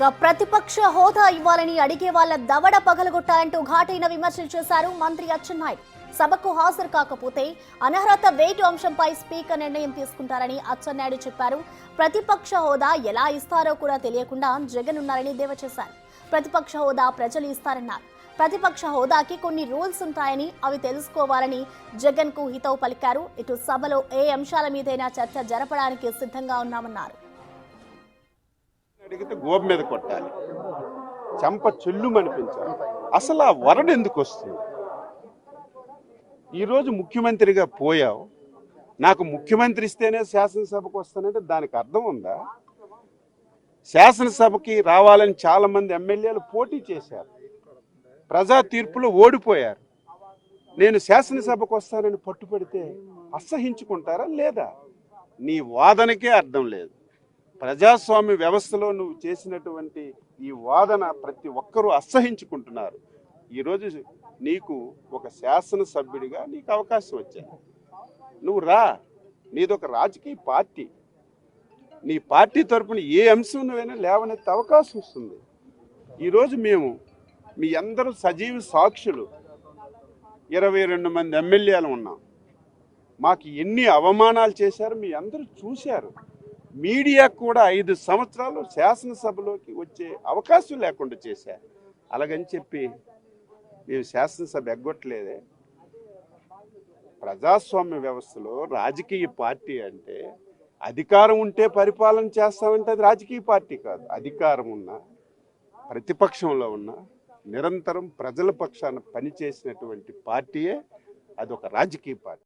ఇక ప్రతిపక్ష హోదా ఇవ్వాలని అడిగే వాళ్ళ దవడ పగలగొట్టాలంటూ ఘాటైన విమర్శలు చేశారు మంత్రి అచ్చెన్నాయుడు. సభకు హాజరు కాకపోతే అనర్హత వేటు అంశంపై స్పీకర్ నిర్ణయం తీసుకుంటారని అచ్చెన్నాయుడు చెప్పారు. ప్రతిపక్ష హోదా ఎలా ఇస్తారో కూడా తెలియకుండా జగన్ ఉన్నారని దేవ చేశారు. ప్రతిపక్ష హోదా ప్రజలు ఇస్తారన్నారు. ప్రతిపక్ష హోదాకి కొన్ని రూల్స్ ఉంటాయని అవి తెలుసుకోవాలని జగన్ కు హితవు పలికారు. ఇటు సభలో ఏ అంశాల మీదైనా చర్చ జరపడానికి సిద్ధంగా ఉన్నామన్నారు. అడిగితే గోబు మీద కొట్టాలి, చెంప చెల్లుమనిపించాలి. అసలు ఆ వరడు ఎందుకు వస్తుంది? ఈరోజు ముఖ్యమంత్రిగా పోయావు, నాకు ముఖ్యమంత్రి ఇస్తేనే శాసనసభకు వస్తానంటే దానికి అర్థం ఉందా? శాసనసభకి రావాలని చాలామంది ఎమ్మెల్యేలు పోటీ చేశారు, ప్రజా తీర్పులో ఓడిపోయారు. నేను శాసనసభకు వస్తానని పట్టుపడితే అసహించుకుంటారా లేదా? నీ వాదనకే అర్థం లేదు. ప్రజాస్వామ్య వ్యవస్థలో నువ్వు చేసినటువంటి ఈ వాదన ప్రతి ఒక్కరూ అసహించుకుంటున్నారు. ఈరోజు నీకు ఒక శాసనసభ్యుడిగా నీకు అవకాశం వచ్చింది, నువ్వు రా. నీదొక రాజకీయ పార్టీ, నీ పార్టీ తరఫున ఏ అంశం నువ్వైనా లేవనెత్తే అవకాశం వస్తుంది. ఈరోజు మేము మీ అందరూ సజీవ సాక్షులు, 22 మంది ఎమ్మెల్యేలు ఉన్నాం. మాకు ఎన్ని అవమానాలు చేశారో మీ అందరూ చూశారు. మీడియా కూడా 5 సంవత్సరాలు శాసనసభలోకి వచ్చే అవకాశం లేకుండా చేశారు. అలాగని చెప్పి మేము శాసనసభ ఎగ్గొట్టలేదే. ప్రజాస్వామ్య వ్యవస్థలో రాజకీయ పార్టీ అంటే అధికారం ఉంటే పరిపాలన చేస్తామంటే అది రాజకీయ పార్టీ కాదు. అధికారం ఉన్నా, ప్రతిపక్షంలో ఉన్నా, నిరంతరం ప్రజల పక్షాన పనిచేసినటువంటి పార్టీయే అదొక రాజకీయ పార్టీ.